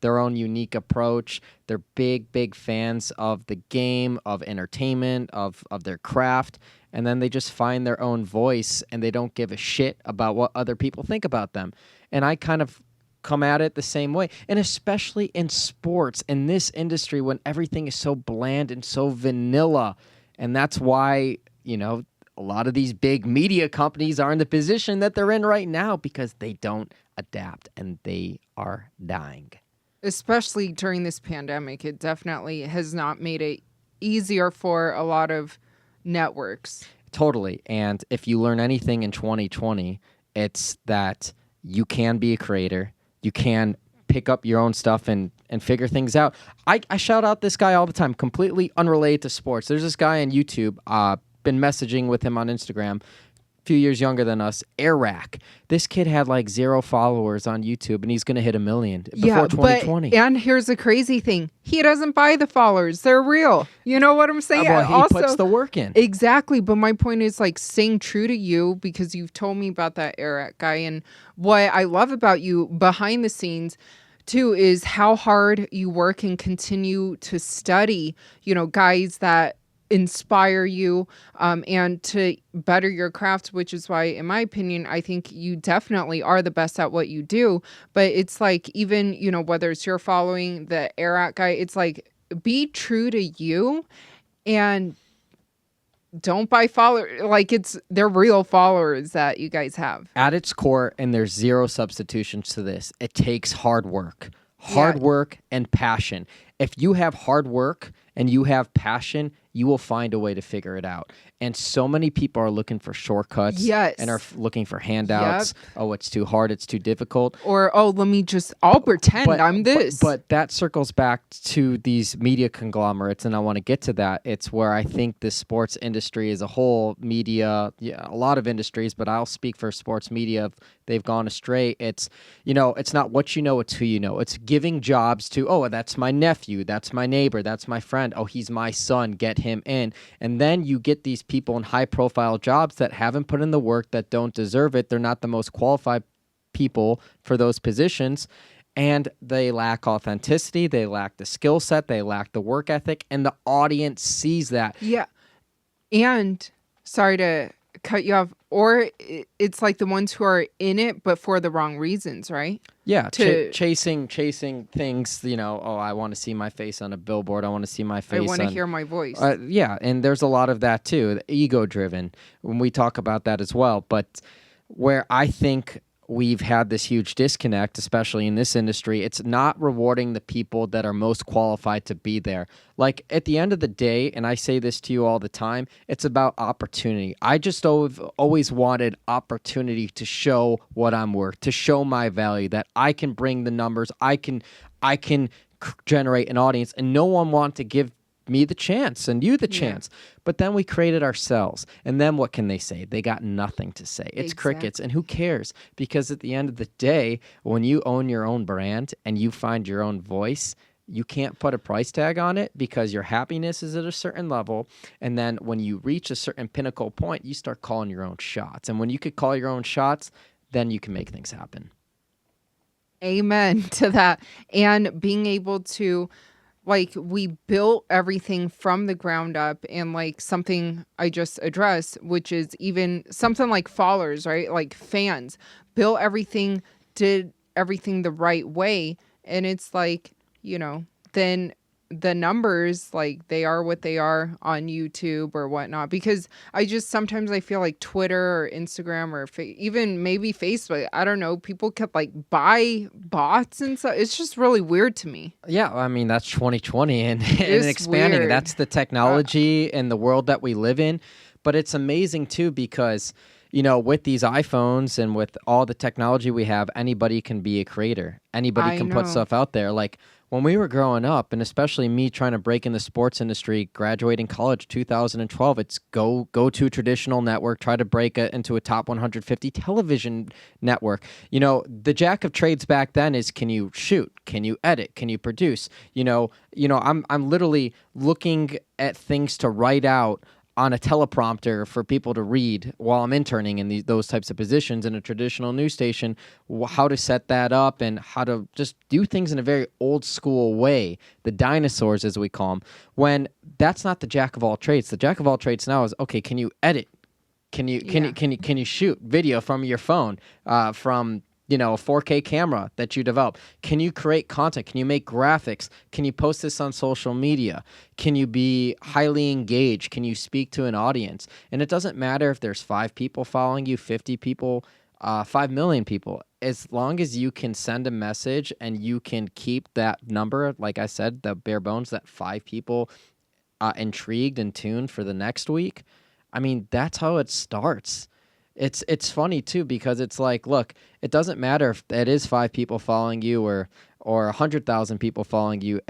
S1: their own unique approach. They're big fans of the game, of entertainment, of their craft, and then they just find their own voice, and they don't give a shit about what other people think about them. And I kind of come at it the same way, and especially in sports, in this industry, when everything is so bland and so vanilla, and that's why, a lot of these big media companies are in the position that they're in right now because they don't adapt and they are dying.
S3: Especially during this pandemic, it definitely has not made it easier for a lot of networks.
S1: Totally. And if you learn anything in 2020, it's that you can be a creator. You can pick up your own stuff and figure things out. I shout out this guy all the time, completely unrelated to sports. There's this guy on YouTube, been messaging with him on Instagram, a few years younger than us, Airrack. This kid had like 0 followers on YouTube, and he's going to hit 1 million before 2020.
S3: And here's the crazy thing. He doesn't buy the followers. They're real. You know what I'm saying?
S1: Well, he puts the work in.
S3: Exactly. But my point is like staying true to you, because you've told me about that Airrack guy. And what I love about you behind the scenes too is how hard you work and continue to study, guys that inspire you and to better your craft, which is why, in my opinion, I think you definitely are the best at what you do. But it's like, even, whether it's your following the Airrack guy, it's like, be true to you And don't buy follower, like they're real followers that you guys have.
S1: At its core, and there's zero substitutions to this, it takes hard work.
S3: Yeah.
S1: Hard work and passion. If you have hard work and you have passion, you will find a way to figure it out. And so many people are looking for shortcuts
S3: Yes.
S1: and are looking for handouts. Oh, it's too hard, it's too difficult.
S3: Or, oh, I'll pretend I'm this.
S1: But that circles back to these media conglomerates, and I want to get to that. It's where I think the sports industry as a whole, media, a lot of industries, but I'll speak for sports media, they've gone astray. It's, it's not what you know, it's who you know. It's giving jobs to, oh, that's my nephew, that's my neighbor, that's my friend, oh, he's my son, get him in. And then you get these people in high-profile jobs that haven't put in the work, that don't deserve it. They're not the most qualified people for those positions, and they lack authenticity, they lack the skill set, they lack the work ethic, and the audience sees that.
S3: Yeah. And, sorry to cut you off, or it's like the ones who are in it, but for the wrong reasons, right?
S1: Yeah, chasing things, oh, I want to see my face on a billboard. I want to see my face.
S3: I want to hear my voice.
S1: Yeah, and there's a lot of that too, ego-driven, when we talk about that as well. But where I think we've had this huge disconnect, especially in this industry, it's not rewarding the people that are most qualified to be there. Like, at the end of the day, and I say this to you all the time, it's about opportunity. I just always wanted opportunity to show what I'm worth, to show my value, that I can bring the numbers, I can generate an audience, and no one wanted to give me the chance and you the chance. But then we created ourselves. And then what can they say? They got nothing to say. It's crickets. And who cares? Because at the end of the day, when you own your own brand and you find your own voice, you can't put a price tag on it, because your happiness is at a certain level. And then when you reach a certain pinnacle point, you start calling your own shots. And when you could call your own shots, then you can make things happen.
S3: Amen to that. And being able to, like, we built everything from the ground up, and like something I just addressed, which is even something like followers, right? Like fans, built everything, did everything the right way. And it's like, then the numbers, like, they are what they are on YouTube or whatnot. Because sometimes I feel like Twitter or Instagram or even maybe Facebook, I don't know, people kept like buy bots and stuff. It's just really weird to me.
S1: Yeah, I mean, that's 2020 and expanding.
S3: Weird.
S1: That's the technology and the world that we live in. But it's amazing too, because with these iPhones and with all the technology we have, anybody can be a creator. Anybody can put stuff out there. Like, when we were growing up, and especially me trying to break in the sports industry, graduating college 2012, it's go to a traditional network, try to break into a top 150 television network. The jack of trades back then is, can you shoot? Can you edit? Can you produce? I'm literally looking at things to write out on a teleprompter for people to read while I'm interning in those types of positions in a traditional news station, how to set that up and how to just do things in a very old school way, the dinosaurs as we call them, when that's not the jack of all trades. The jack of all trades now is, okay, can you edit? Can you shoot video from your phone, from a 4K camera that you develop? Can you create content? Can you make graphics? Can you post this on social media? Can you be highly engaged? Can you speak to an audience? And it doesn't matter if there's 5 people following you, 50 people, 5 million people. As long as you can send a message and you can keep that number, like I said, the bare bones, that 5 people intrigued and tuned for the next week, I mean, that's how it starts. It's funny too, because it's like, look, it doesn't matter if it is 5 people following you or 100,000 people following you.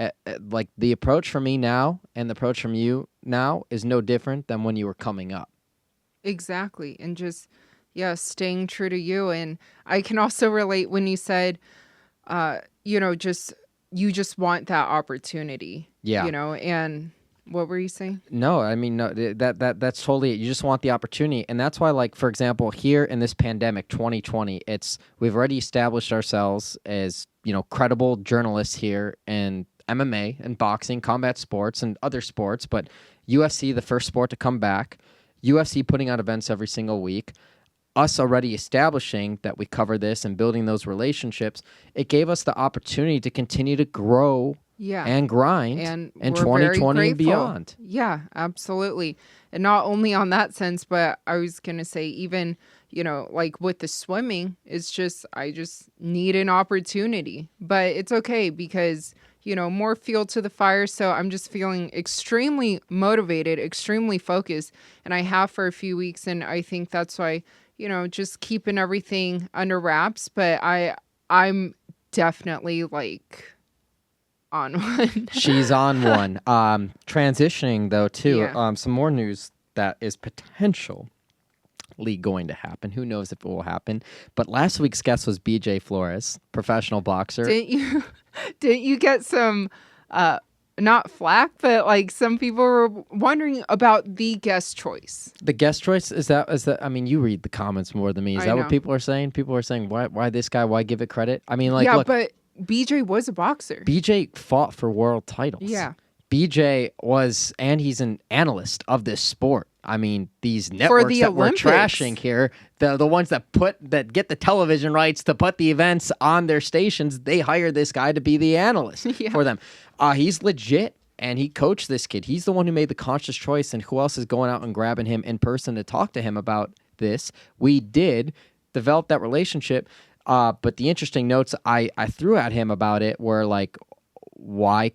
S1: Like, the approach from me now and the approach from you now is no different than when you were coming up.
S3: Exactly. And just, staying true to you. And I can also relate when you said, you just want that opportunity. Yeah. And what were you saying?
S1: No, I mean, no, that's totally it. You just want the opportunity. And that's why, like, for example, here in this pandemic, 2020, we've already established ourselves as, credible journalists here in MMA and boxing, combat sports, and other sports. But UFC, the first sport to come back, UFC putting on events every single week, us already establishing that we cover this and building those relationships, it gave us the opportunity to continue to grow and grind
S3: and
S1: in
S3: we're very
S1: 2020 and
S3: grateful.
S1: beyond.
S3: Yeah, absolutely. And not only on that sense, but I was going to say even, like with the swimming, it's just, I just need an opportunity. But it's okay because, more fuel to the fire. So I'm just feeling extremely motivated, extremely focused. And I have for a few weeks. And I think that's why, just keeping everything under wraps. But I'm definitely like on one.
S1: She's on one. Transitioning though too,
S3: Yeah.
S1: some more news that is potentially going to happen. Who knows if it will happen? But last week's guest was BJ Flores, professional boxer.
S3: Didn't you get some not flack, but like some people were wondering about the guest choice?
S1: The guest choice is that. I mean, you read the comments more than me. Is
S3: I
S1: that
S3: know.
S1: what people are saying? People are saying, why this guy? Why give it credit? I mean, like,
S3: Yeah,
S1: look,
S3: but BJ was a boxer.
S1: BJ fought for world titles.
S3: Yeah.
S1: BJ was, and he's an analyst of this sport. I mean, these networks
S3: the
S1: that we're
S3: Olympics.
S1: trashing here, the ones that get the television rights to put the events on their stations, they hire this guy to be the analyst for them. He's legit, and he coached this kid. He's the one who made the conscious choice, and who else is going out and grabbing him in person to talk to him about this? We did develop that relationship, but the interesting notes I threw at him about it were like, why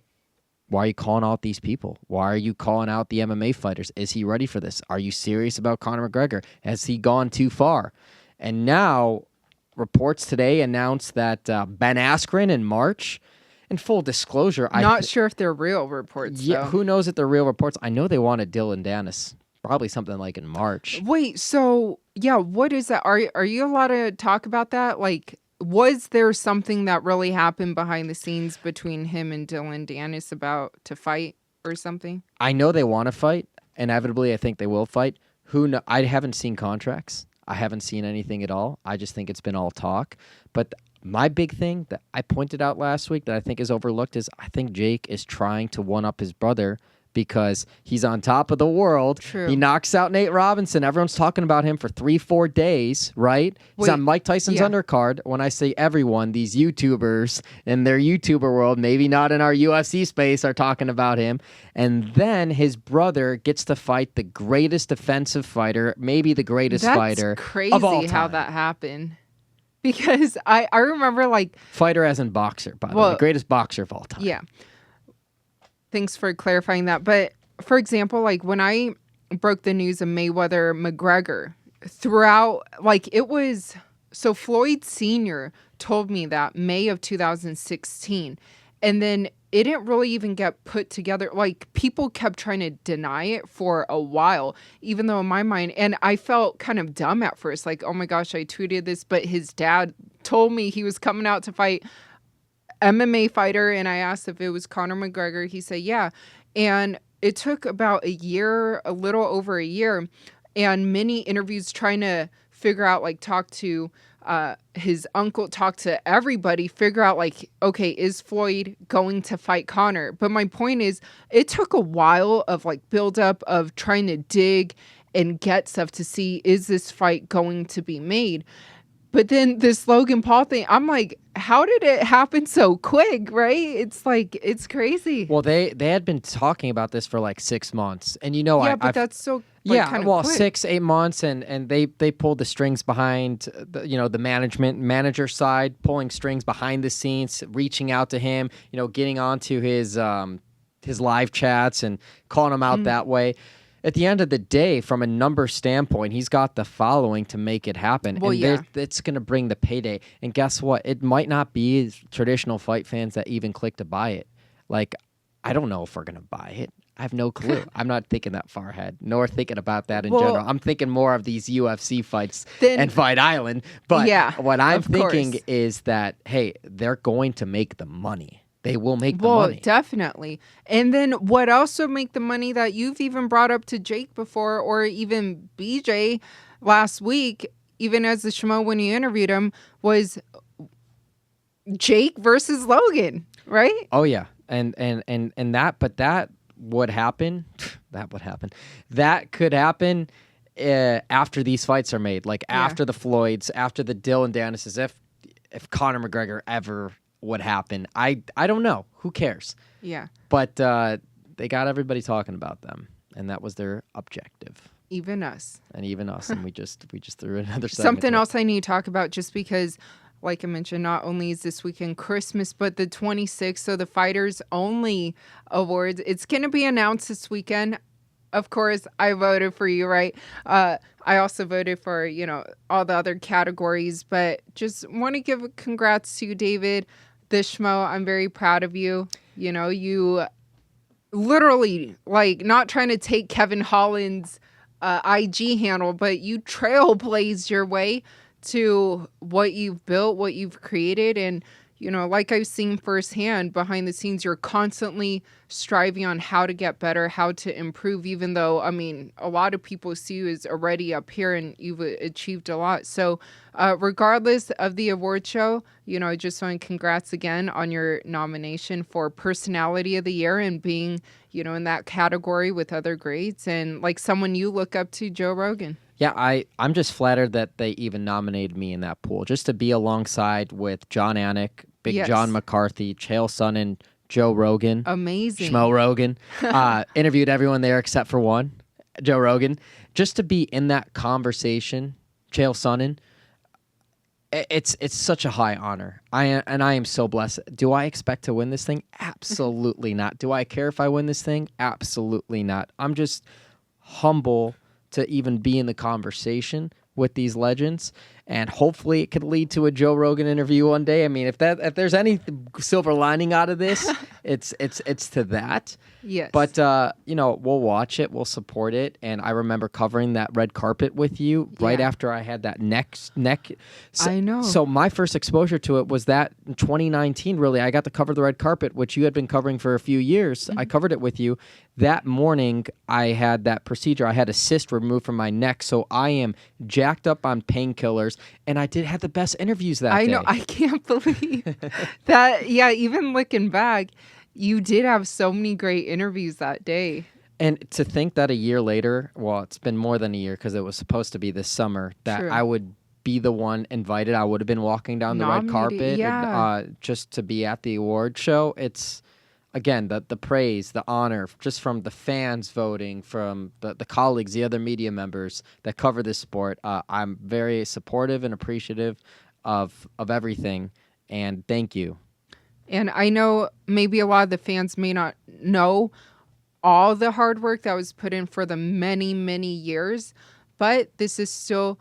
S1: are you calling out these people? Why are you calling out the MMA fighters? Is he ready for this? Are you serious about Conor McGregor? Has he gone too far? And now, reports today announced that Ben Askren in March, in full disclosure,
S3: Not sure if they're real reports.
S1: yeah,
S3: though.
S1: who knows if they're real reports? I know they wanted Dylan Dennis, probably something like in March.
S3: Wait, so yeah, what is that? Are you allowed to talk about that? Like, was there something that really happened behind the scenes between him and Dylan Dennis about to fight or something?
S1: I know they want to fight. Inevitably, I think they will fight. I haven't seen contracts. I haven't seen anything at all. I just think it's been all talk. But my big thing that I pointed out last week that I think is overlooked is I think Jake is trying to one-up his brother because he's on top of the world.
S3: True.
S1: He knocks out Nate Robinson. Everyone's talking about him for 3-4 days, right? He's
S3: Wait,
S1: on Mike Tyson's
S3: yeah.
S1: undercard. When I say everyone, these YouTubers in their YouTuber world, maybe not in our UFC space, are talking about him. And then his brother gets to fight the greatest defensive fighter, maybe the greatest fighter
S3: crazy
S1: of all time.
S3: how that happened. Because I remember like
S1: Fighter as in boxer, by the way.
S3: Well,
S1: The greatest boxer of all time.
S3: yeah. Thanks for clarifying that. But for example, like when I broke the news of Mayweather McGregor throughout, like it was, so Floyd Sr. told me that May of 2016. And then it didn't really even get put together. Like people kept trying to deny it for a while, even though in my mind, and I felt kind of dumb at first. Like, oh my gosh, I tweeted this, but his dad told me he was coming out to fight MMA fighter, and I asked if it was Conor McGregor. He said, yeah. And it took about a year, a little over a year, and many interviews trying to figure out, like, talk to his uncle, talk to everybody, figure out, like, okay, is Floyd going to fight Conor? But my point is, it took a while of, like, buildup of trying to dig and get stuff to see, is this fight going to be made? But then this Logan Paul thing, I'm like, how did it happen so quick, right? It's like, it's crazy.
S1: Well, they had been talking about this for like 6 months. And
S3: But that's so kind of quick.
S1: 6-8 months, and they pulled the strings behind the manager side, pulling strings behind the scenes, reaching out to him, getting onto his live chats and calling him out that way. At the end of the day, from a number standpoint, he's got the following to make it happen.
S3: Well,
S1: and it's going to bring the payday. And guess what? It might not be traditional fight fans that even click to buy it. Like, I don't know if we're going to buy it. I have no clue. I'm not thinking that far ahead, nor thinking about that in general. I'm thinking more of these UFC fights and Fight Island. But what I'm thinking is that, hey, they're going to make the money. They will make the money.
S3: Definitely. And then what else would make the money that you've even brought up to Jake before, or even BJ last week, even as the Schmo when you interviewed him, was Jake versus Logan, right?
S1: Oh yeah. And that would happen. That could happen after these fights are made. Like after the Floyds, after the Dylan Dennis's, if Conor McGregor ever would happen. I don't know. Who cares?
S3: Yeah.
S1: But they got everybody talking about them, and that was their objective.
S3: Even us.
S1: And even us, and we just threw another segment
S3: Something
S1: to it.
S3: else I need to talk about, just because, like I mentioned, not only is this weekend Christmas, but the 26th, so the Fighters Only Awards, it's going to be announced this weekend. Of course, I voted for you, right? I also voted for, all the other categories, but just want to give congrats to you, David, the Schmo. I'm very proud of you. You literally, not trying to take Kevin Holland's IG handle, but you trailblazed your way to what you've built, what you've created. And, like I've seen firsthand behind the scenes, you're constantly striving on how to get better, how to improve, even though, a lot of people see you as already up here and you've achieved a lot. So regardless of the award show, I just want to congrats again on your nomination for Personality of the Year and being, in that category with other greats and like someone you look up to, Joe Rogan.
S1: Yeah, I'm just flattered that they even nominated me in that pool, just to be alongside with John Anik, Big
S3: Yes.
S1: John McCarthy, Chael Sonnen, Joe Rogan,
S3: Amazing.
S1: Schmo Rogan. Interviewed everyone there except for one, Joe Rogan. Just to be in that conversation, Chael Sonnen, it's such a high honor. I am so blessed. Do I expect to win this thing? Absolutely not. Do I care if I win this thing? Absolutely not. I'm just humble to even be in the conversation with these legends, and hopefully it could lead to a Joe Rogan interview one day. If there's any silver lining out of this, it's to that.
S3: Yes.
S1: But we'll watch it, we'll support it, and I remember covering that red carpet with you right
S3: Yeah.
S1: after I had that neck.
S3: I know.
S1: So my first exposure to it was that in 2019. Really, I got to cover the red carpet, which you had been covering for a few years.
S3: Mm-hmm.
S1: I covered it with you. That morning, I had that procedure. I had a cyst removed from my neck, so I am jacked up on painkillers, and I had the best interviews that day.
S3: I know. I can't believe that. Yeah, even looking back, you did have so many great interviews that day.
S1: And to think that a year later, well, it's been more than a year because it was supposed to be this summer, that
S3: True.
S1: I would be the one invited. I would have been walking down the red
S3: Nominated,
S1: carpet
S3: yeah.
S1: just to be at the award show. It's, again, the praise, the honor, just from the fans voting, from the colleagues, the other media members that cover this sport. I'm very supportive and appreciative of everything, and thank you.
S3: And I know maybe a lot of the fans may not know all the hard work that was put in for the many, many years, but this is still,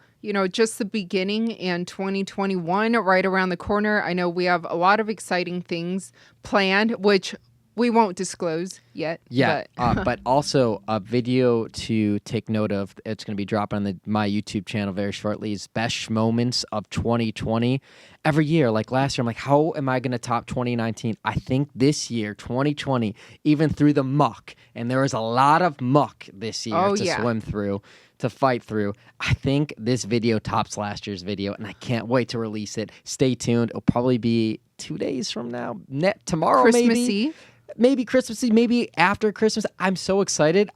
S3: just the beginning, and 2021 right around the corner. I know we have a lot of exciting things planned, which we won't disclose yet.
S1: Yeah, but also a video to take note of. It's going to be dropping on my YouTube channel very shortly. Is Best Schmoments of 2020. Every year, like last year, I'm like, how am I going to top 2019? I think this year, 2020, even through the muck, and there was a lot of muck this year swim through, to fight through. I think this video tops last year's video, and I can't wait to release it. Stay tuned. It'll probably be 2 days from now, tomorrow,
S3: Christmas
S1: maybe.
S3: Eve?
S1: Maybe Christmas Eve, maybe after Christmas. I'm so excited.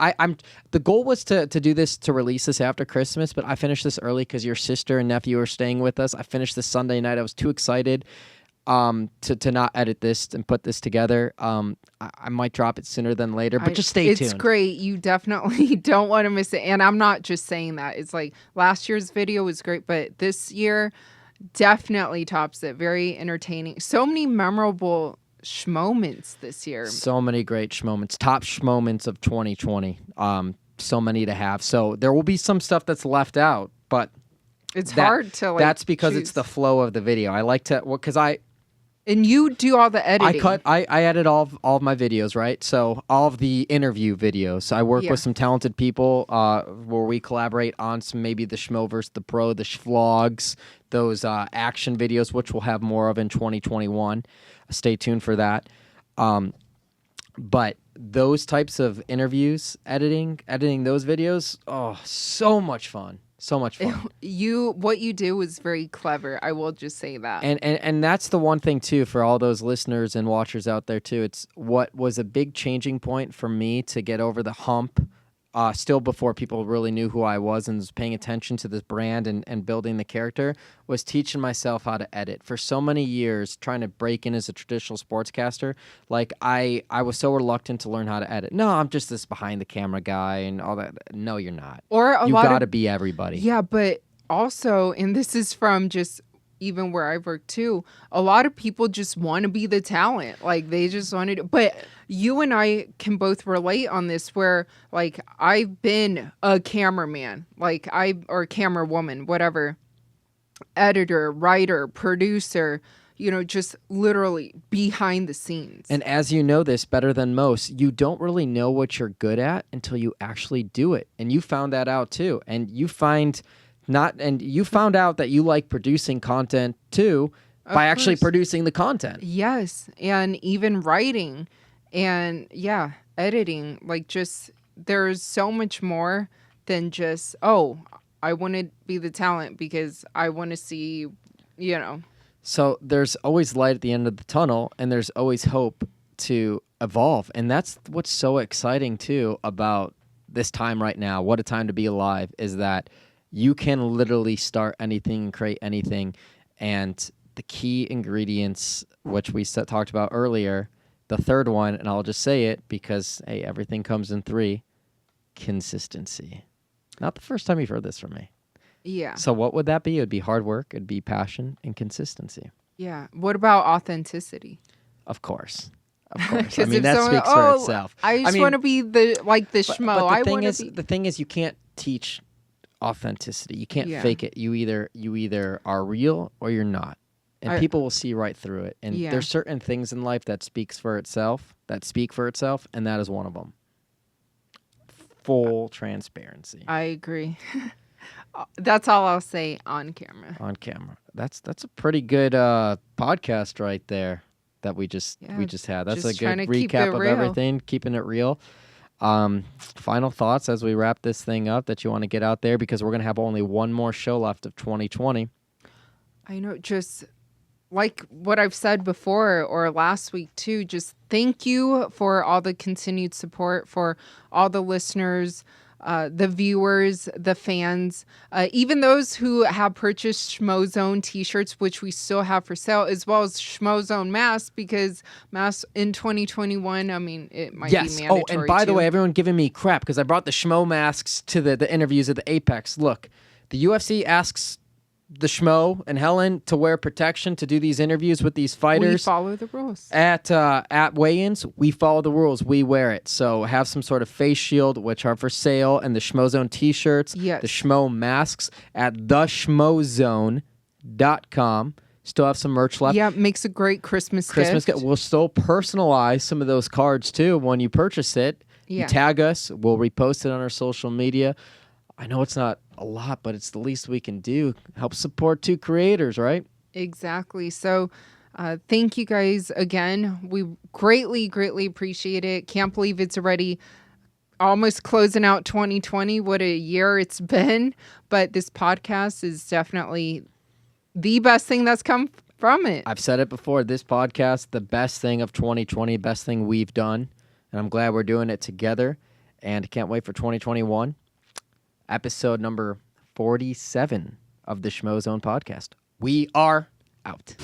S1: The goal was to do this, to release this after Christmas, but I finished this early because your sister and nephew are staying with us. I finished this Sunday night. I was too excited to not edit this and put this together. I might drop it sooner than later, but just stay tuned.
S3: It's great. You definitely don't want to miss it. And I'm not just saying that. It's like last year's video was great, but this year definitely tops it. Very entertaining. So many memorable Schmoments this year.
S1: So many great Schmoments. Top Schmoments of 2020. So many to have. So there will be some stuff that's left out, but
S3: it's hard to
S1: that's because
S3: choose.
S1: it's the flow of the video. I like to, because
S3: and you do all the editing.
S1: I edit all of my videos, right? So all of the interview videos. So I work with some talented people where we collaborate on some, maybe the Schmo vs. the Pro, the vlogs, those action videos, which we'll have more of in 2021. Stay tuned for that. But those types of interviews, editing those videos, so much fun. So much fun.
S3: What you do is very clever. I will just say that.
S1: And that's the one thing too, for all those listeners and watchers out there too. It's what was a big changing point for me to get over the hump still before people really knew who I was and was paying attention to this brand and building the character, was teaching myself how to edit. For so many years, trying to break in as a traditional sportscaster, like I was so reluctant to learn how to edit. No, I'm just this behind the camera guy and all that. No, you're not.
S3: Or
S1: you got to be everybody.
S3: Yeah, but also, and this is from just even where I've worked too, a lot of people just want to be the talent. Like they just want to, but you and I can both relate on this where like I've been a cameraman, or camera woman, whatever, editor, writer, producer, just literally behind the scenes.
S1: And as you know this better than most, you don't really know what you're good at until you actually do it. And you found that out too. And you found out that you like producing content too by actually producing the content.
S3: Yes. And even writing and editing, like just there's so much more than just, I want to be the talent because I want to see,
S1: So there's always light at the end of the tunnel and there's always hope to evolve. And that's what's so exciting too about this time right now. What a time to be alive is that you can literally start anything and create anything. And the key ingredients, which we talked about earlier, the third one, and I'll just say it because, hey, everything comes in 3, consistency. Not the first time you've heard this from me.
S3: Yeah.
S1: So what would that be? It would be hard work, it'd be passion, and consistency.
S3: Yeah. What about authenticity?
S1: Of course. I mean, that
S3: someone,
S1: speaks for itself.
S3: I just want to be the schmo.
S1: But the thing is, you can't teach authenticity. You can't fake it. You either are real or you're not. And people will see right through it. And there's certain things in life that speak for itself, and that is one of them. Full transparency.
S3: I agree. That's all I'll say on camera.
S1: On camera. That's a pretty good podcast right there that we just had. That's a good recap of everything, keeping it real. Final thoughts as we wrap this thing up that you want to get out there, because we're going to have only one more show left of 2020.
S3: I know, just like what I've said before or last week too, just thank you for all the continued support, for all the listeners, the viewers, the fans, even those who have purchased Schmozone t-shirts, which we still have for sale, as well as Schmozone masks, because masks in 2021, I mean, it might be mandatory.
S1: Oh, and by the way, everyone giving me crap because I brought the Schmo masks to the interviews at the Apex. Look, the UFC asks the Schmo and Helen to wear protection to do these interviews with these fighters.
S3: We follow the rules.
S1: At weigh-ins, we follow the rules. We wear it. So have some sort of face shield, which are for sale, and the Schmozone t-shirts, the Schmo masks at theschmozone.com. Still have some merch left.
S3: Yeah, makes a great Christmas gift.
S1: We'll still personalize some of those cards, too, when you purchase it. You tag us. We'll repost it on our social media. I know it's not a lot, but it's the least we can do. Help support 2 creators, right?
S3: Exactly. So thank you guys again. We greatly, greatly appreciate it. Can't believe it's already almost closing out 2020. What a year it's been. But this podcast is definitely the best thing that's come from it.
S1: I've said it before. This podcast, the best thing of 2020, best thing we've done. And I'm glad we're doing it together. And can't wait for 2021. Episode number 47 of the Schmozone podcast. We are out.